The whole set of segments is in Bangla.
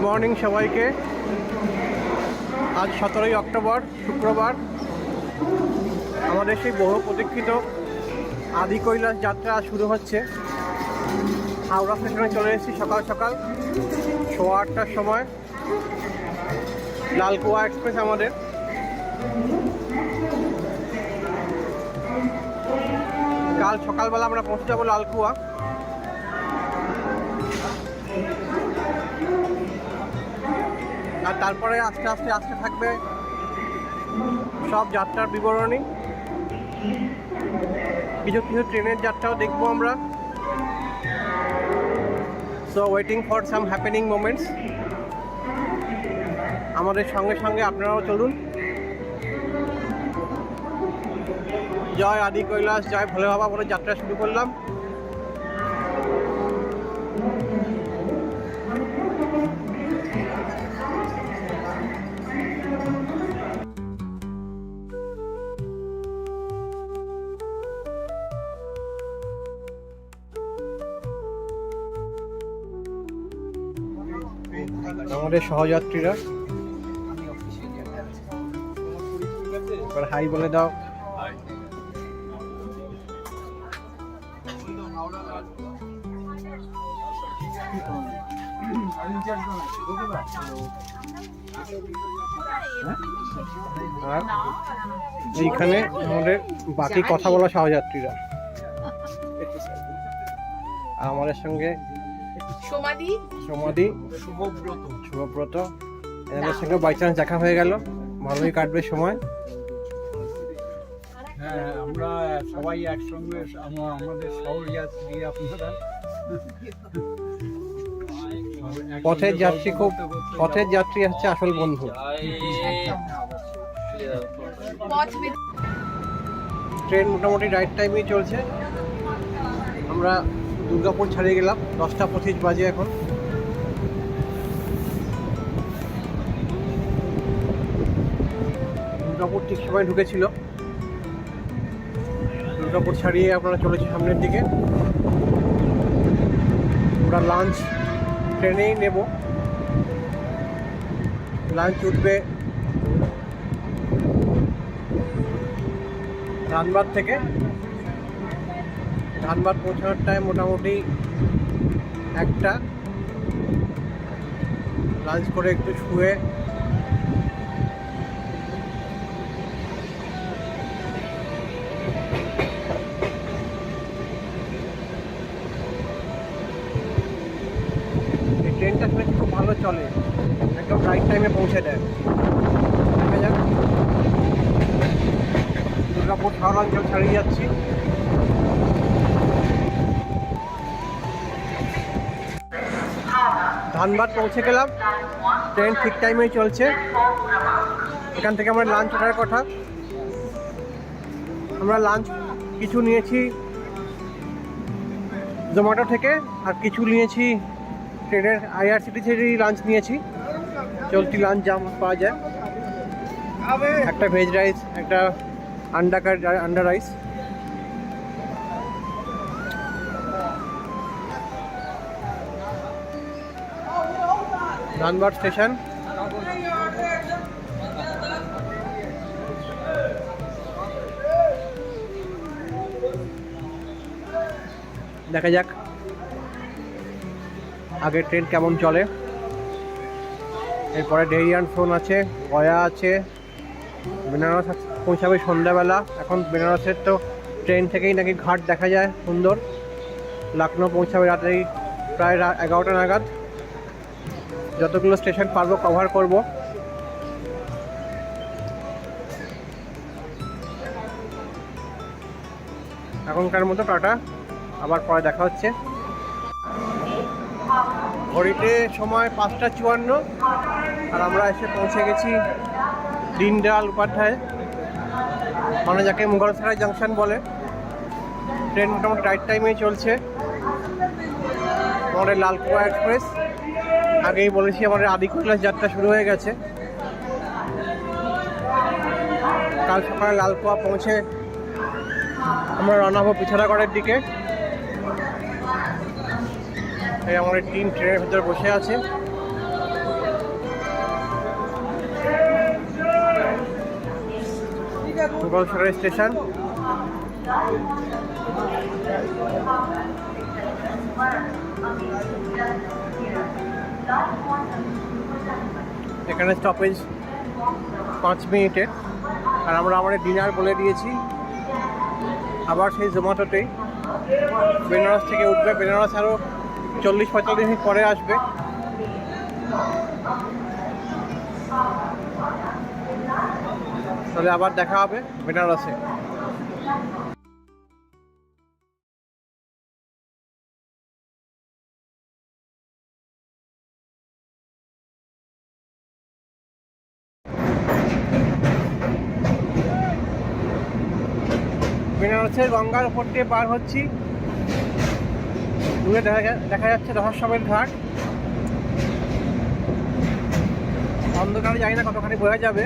মর্নিং সবাইকে। আজ 17ই অক্টোবর শুক্রবার। আমাদের সেই বহু প্রতীক্ষিত আদি কৈলাস যাত্রা শুরু হচ্ছে। হাওড়া স্টেশনে চলে এসেছি সকাল সকাল 8:15টার সময়। লালকুয়া এক্সপ্রেস আমাদের। কাল সকালবেলা আমরা পৌঁছে যাবো লালকুয়া। আর তারপরে আস্তে আস্তে আস্তে থাকবে সব যাত্রার বিবরণী। কিছু কিছু ট্রেনের যাত্রাও দেখবো আমরা। So waiting for some happening moments. আমাদের সঙ্গে সঙ্গে আপনারাও চলুন। জয় আদি কৈলাস, জয় ভোলে বাবা বলে যাত্রা শুরু করলাম। আমাদের সহযাত্রীরা হাই বলে দাও। আর এইখানে আমাদের বাকি কথা বলা সহযাত্রীরা। আমাদের সঙ্গে সমাধি, শুভব্রত, এনাদের সঙ্গে বাই চান্স দেখা হয়ে গেল। ভালোই কাটবে সময়। হ্যাঁ, আমরা সবাই একসঙ্গে আমাদের সহযাত্রী আপনারা। পথের যাত্রী পথের যাত্রী হচ্ছে আসল বন্ধু। ট্রেন মোটামুটি রাইট টাইমেই চলছে। আমরা দুর্গাপুর ছাড়িয়ে গেলাম। 10টা 25 বাজে এখন। দুর্গাপুর ঠিক সময় ঢুকেছিল। দুর্গাপুর ছাড়িয়ে আপনারা চলেছি সামনের দিকে। আমরা লাঞ্চ ট্রেনেই নেব। লাঞ্চ উঠবে ধানবাদ থেকে। ধানবাদ পৌঁছানোর টাইম মোটামুটি 1টা। লাঞ্চ করে একটু শুয়ে ট্রেনটা শুনে খুব ভালো চলে, একদম রাইট টাইমে পৌঁছে দেয়। দেখা যাক। দুর্গাপুর শহরাঞ্চল ছাড়িয়ে যাচ্ছি। ধানবাদ পৌঁছে গেলাম। ট্রেন ঠিক টাইমেই চলছে। এখান থেকে আমরা লাঞ্চ ওঠার কথা। আমরা লাঞ্চ কিছু নিয়েছি জোম্যাটো থেকে, আর কিছু নিয়েছি ট্রেনের IRCTC লাঞ্চ নিয়েছি। চলতি লাঞ্চ যা পাওয়া যায়, একটা ভেজ রাইস, একটা আন্ডা রাইস। ধানবাদ স্টেশন। দেখা যাক আগের ট্রেন কেমন চলে। এরপরে ডেরিয়ান ফোন আছে, গয়া আছে, বেনারস পৌঁছাবে সন্ধ্যাবেলা। এখন বেনারসের তো ট্রেন থেকেই নাকি ঘাট দেখা যায় সুন্দর। লখনৌ পৌঁছাবে রাত্রে প্রায় 11টা নাগাদ। যতগুলো স্টেশন পারবো কভার করব। এখনকার মতো টাটা, আবার পরে দেখা হচ্ছে। ঘড়িতে সময় 5টা 54, আর আমরা এসে পৌঁছে গেছি দীনদয়াল উপাধ্যায়, মানে যাকে মুঘলসরাই জাংশন বলে। ট্রেন মোটামুটি রাইট টাইমেই চলছে। আমাদের লালকুয়া এক্সপ্রেস। আগেই বলেছি আমাদের আদি কৈলাস যাত্রা শুরু হয়ে গেছে। কাল সকালে লালকুয়া পৌঁছে আমরা রওনা হবো পিছাড়াগড়ের দিকে। এই আমাদের টিম ট্রেনের ভেতরে বসে আছে। মুঘলসরাই স্টেশন। এখানে স্টপেজ 5 মিনিটের। আর আমরা আমাদের ডিনার বলে দিয়েছি। আবার সেই জোম্যাটোতেই বেনারস থেকে উঠবে। বেনারস আরও 40-45 মিনিট পরে আসবে। তাহলে আবার দেখা হবে বেনারসে। বেনারসের গঙ্গার ওপর দিয়ে পার হচ্ছি। দূরে দেখা যাচ্ছে রহস্যমের ঘাট। অন্ধকারে জানি না কতখানি বোঝা যাবে।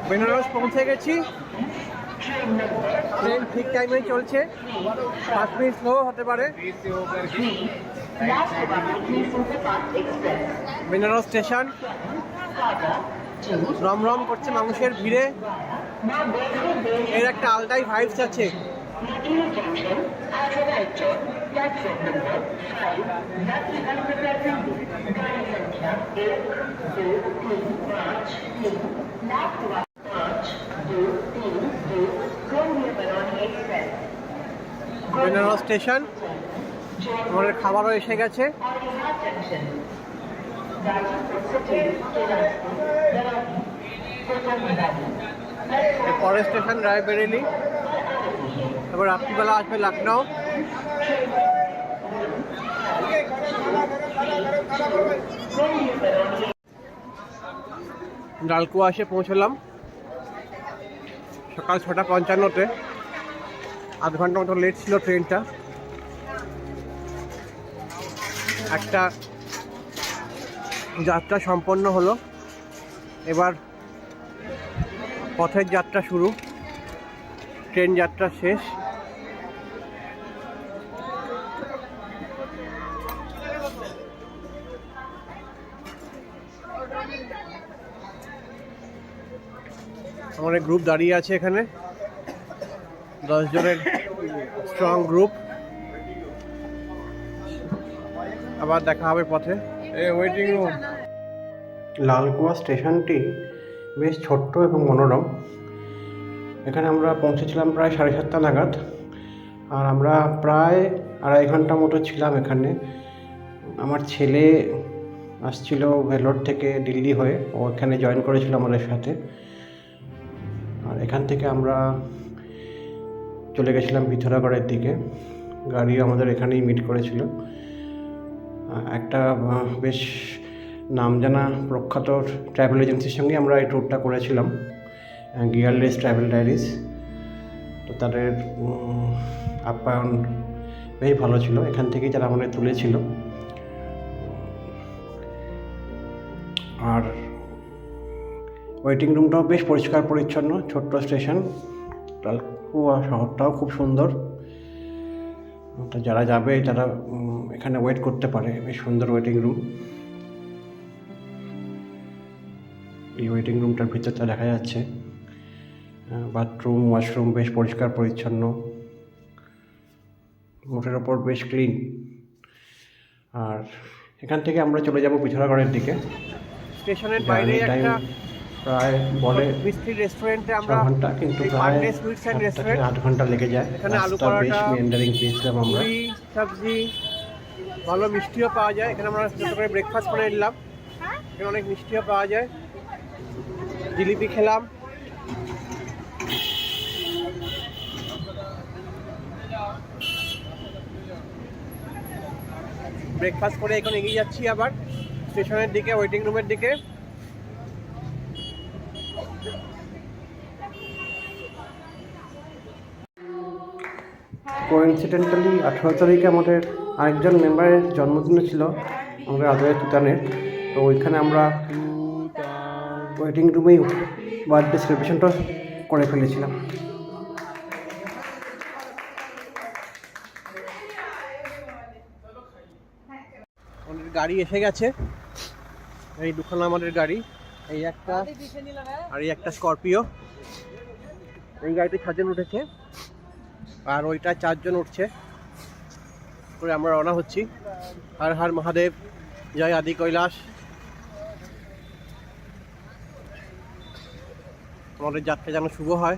বেনারস পৌঁছে গেছি। ট্রেন ঠিক টাইমে চলছে। 5 মিনিট স্লো হতে পারে। বেনারস স্টেশন রমরম করছে মানুষের ভিড়ে। এর একটা আলাদাই ভাইবস আছে। বেনারস স্টেশন, আমাদের খাবারও এসে গেছে। পরের স্টেশন রায়বেরেলি। এবার রাত্রিবেলা আসবে লখনউ। ডালকুয়া এসে পৌঁছলাম সকাল 6:55-তে। আধ ঘন্টা মতো লেট ছিল ট্রেনটা। একটা যাত্রা সম্পন্ন হলো। এবার পথের যাত্রা শুরু। ট্রেন যাত্রা শেষ। আমাদের গ্রুপ দাঁড়িয়ে আছে এখানে, 10 জনের স্ট্রং গ্রুপ। আবার দেখা হবে পথে। Waiting room. লালকুয়া স্টেশনটি বেশ ছোট্ট এবং মনোরম। এখানে আমরা পৌঁছেছিলাম প্রায় 7:30 নাগাদ। আর আমরা প্রায় 2.5 ঘন্টা মতো ছিলাম এখানে। আমার ছেলে আসছিল ভেলোর থেকে দিল্লি হয়ে, ও এখানে জয়েন করেছিল আমাদের সাথে। আর এখান থেকে আমরা চলে গেছিলাম পিথোরাগড়ের দিকে। গাড়ি আমাদের এখানেই মিট করেছিল। একটা বেশ নামজানা প্রখ্যাত ট্রাভেল এজেন্সির সঙ্গে আমরা এই ট্যুরটা করেছিলাম, গিয়ারলেস ট্রাভেল ডায়েরিজ। তো তাদের আপ্যায়ন বেশ ভালো ছিল। এখান থেকেই তারা আমাদের তুলেছিল। আর ওয়েটিং রুমটাও বেশ পরিষ্কার পরিচ্ছন্ন। ছোট্ট স্টেশন। লালকুয়া শহরটাও খুব সুন্দর। তো যারা যাবে তারা এখানে ওয়েট করতে পারে। বেশ সুন্দর ওয়েটিং রুম। এই ওয়েটিং রুমটার ভিতরটা দেখা যাচ্ছে। বাথরুম, ওয়াশরুম বেশ পরিষ্কার পরিচ্ছন্ন। মোটের ওপর বেশ ক্লিন। আর এখান থেকে আমরা চলে যাব পিথোরাগড়ের দিকে। স্টেশনের বাইরে একটা প্রায় বলে মিষ্টির রেস্টুরেন্টে আমরা 6 ঘন্টা, কিন্তু প্রায় 8 ঘন্টা লেগে যায়। এখানে আলু পরোটা, মেন্ডারিং পেয়েছিলাম আমরা, সবজি, ভালো মিষ্টিও পাওয়া যায়। এখানে আমরা ছোট করে ব্রেকফাস্ট করে নিলাম। এখানে অনেক মিষ্টিও পাওয়া যায়। জিলিপি খেলাম। ব্রেকফাস্ট করে এখন এগিয়ে যাচ্ছি আবার স্টেশনের দিকে, ওয়েটিং রুমের দিকে। কোইন্সিডেন্টালি 18 তারিখে আমাদের আরেকজন মেম্বারের জন্মদিন ছিল, আমাদের আদরের তুতানের। তো ওইখানে আমরা ওয়েটিং রুমেই বার্থডে সেলিব্রেশনটা করে ফেলেছিলাম। আমাদের গাড়ি এসে গেছে, এই দুখানা আমাদের গাড়ি, এই একটা আর এই একটা স্করপিও। এই গাড়িতে 6 জন উঠেছে আর ওইটা 4 জন উঠছে করে আমরা রওনা হচ্ছি। হর হর মহাদেব, জয় আদি কৈলাস। আমাদের যাত্রা যেন শুভ হয়।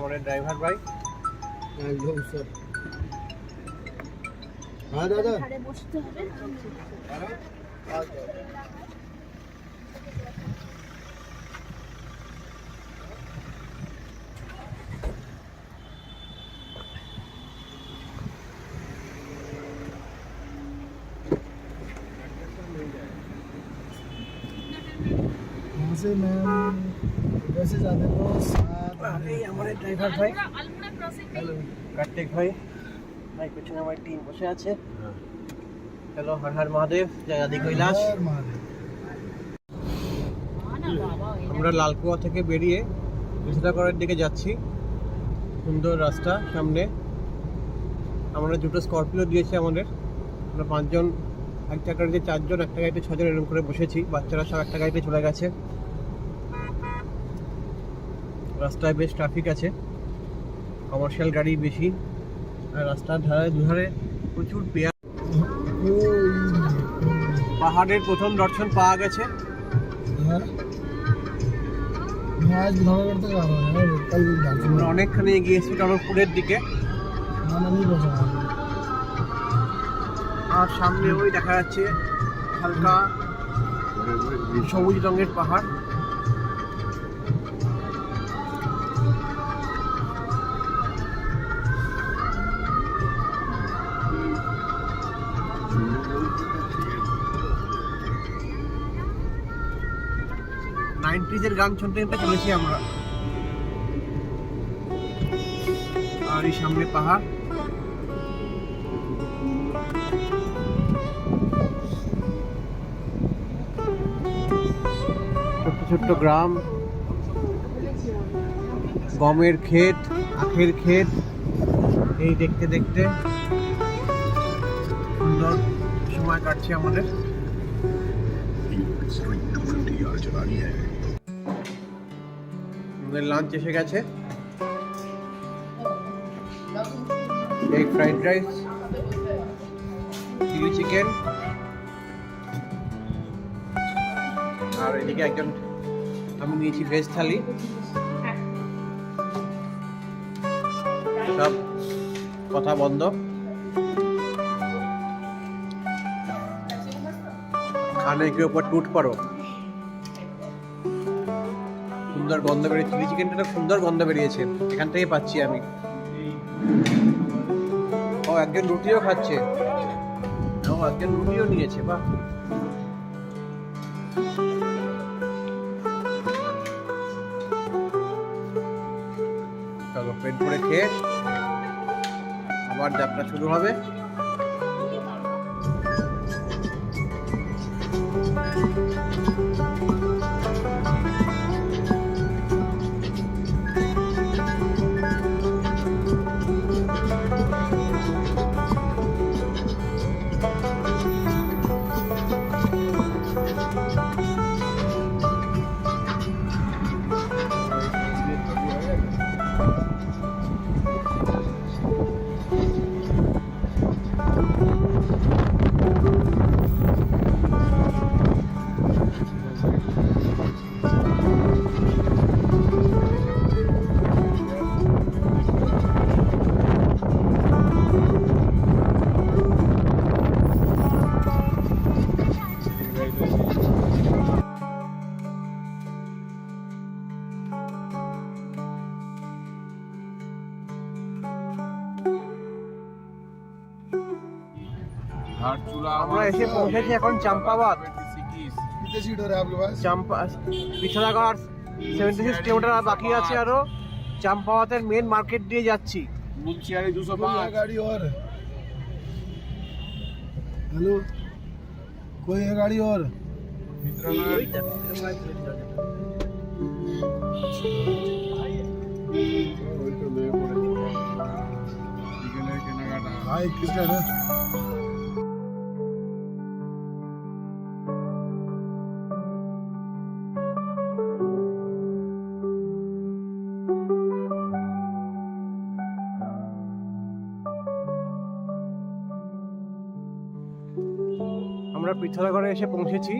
আমাদের ড্রাইভার ভাই, একদম স্যার। হ্যাঁ দাদা, বসতে হবে। यहाँ से मैम वैसे जाते तो এই আমাদের ড্রাইভার ভাই আলমোড়া ক্রসিং কার্তিক ভাই, ভাই পেছনে আমার টিম বসে আছে। চলো, হর হর মহাদেব, জয় আদি কৈলাস। আমরা লালকুয়া থেকে বেরিয়ে বিশালাগড়ের দিকে যাচ্ছি। সুন্দর রাস্তা সামনে। আমরা দুটো স্করপিও দিয়েছি আমাদের। আমরা 5 জন, এক চাকার যে 4 জন, একটা গাড়িতে 6 জন এরকম করে বসেছি। বাচ্চারা সব একটা গাড়িতে চলে গেছে। রাস্তায় বেশ ট্রাফিক আছে, কমার্শিয়াল গাড়ি বেশি, আর রাস্তার দুধারে প্রচুর পেয়ার। পাহাড়ের প্রথম দর্শন পাওয়া গেছে। आज धनगढ़ तक आ रहा है, कल আমরা অনেকখানি এগিয়ে এসেছি টনকপুরের দিকে। नहीं पहुंचा। আর সামনে ওই দেখা যাচ্ছে হালকা সবুজ রঙের পাহাড়। নাইনটিজের গান শুনতে শুনতে চলেছি আমরা। আর এই সামনে পাহাড়। ছোট্ট ছোট্ট গ্রাম, গমের ক্ষেত, আখের ক্ষেত, এই দেখতে দেখতে সুন্দর সময় কাটছে আমাদের। আমাদের লাঞ্চ এসে গেছে। Egg fried rice, chilli chicken, আর এদিকে একজন, আমি নিয়েছি ভেজ থালি। সব কথা বন্ধ। खाने के ऊपर टूट पड़ो। সুন্দর গন্ধ বেরিয়ে, চিলি চিকেনটা সুন্দর গন্ধ বেরিয়েছে, এখান থেকে পাচ্ছি আমি। ও একজন রুটিও খাচ্ছে, ও একজন রুটিও নিয়েছে, বাহ। চলো, পেট ভরে খেয়ে আবার যাত্রা শুরু হবে। আমরা এসে পৌঁছেছি এখন চাম্পাবাদ। कितने सीट हो रहे हैं आपके पास? চাম্পা পিছলাগড় 76 কিলোমিটার বাকি আছে আরো। চাম্পাওয়াতের মেন মার্কেট দিয়ে যাচ্ছি। মুন্সিয়ারি 205 गाड़ी और हेलो कोई है गाड़ी और भाई किसका है আমরা পিথলাগড়ে এসে পৌঁছেছি।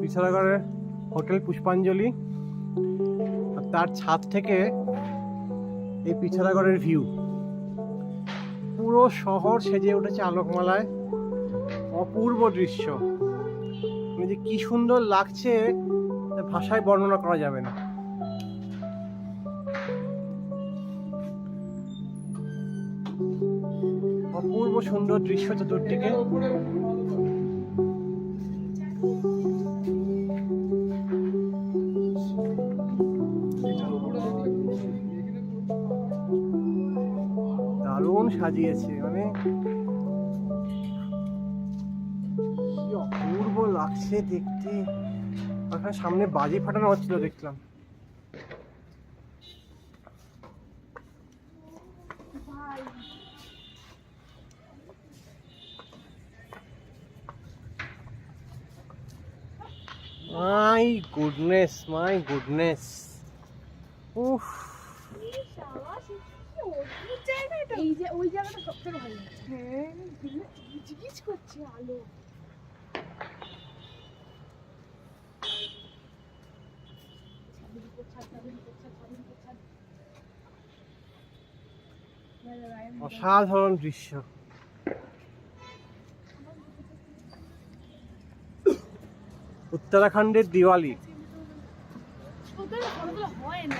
পিথলাগড়ের হোটেল পুষ্পাঞ্জলি, আর তার ছাদ থেকে এই পিথলাগড়ের ভিউ। পুরো শহর সেজে উঠেছে আলোকমালায়, অপূর্ব দৃশ্য। মানে যে কি সুন্দর লাগছে তা ভাষায় বর্ণনা করা যাবে না। অপূর্ব সুন্দর দৃশ্য চতুর্দিকে। দারুণ সাজিয়েছে, মানে কি অপূর্ব লাগছে দেখতে। ওখানে সামনে বাজি ফাটানো হচ্ছিল দেখলাম। My goodness, my goodness. উফ, এই যে ওই জায়গাটা সবথেকে ভালো লাগছে। হ্যাঁ জিজ্ঞেস করছি আলো অসাধারণ দৃশ্য। উত্তরাখণ্ডের দিওয়ালি। হয় না।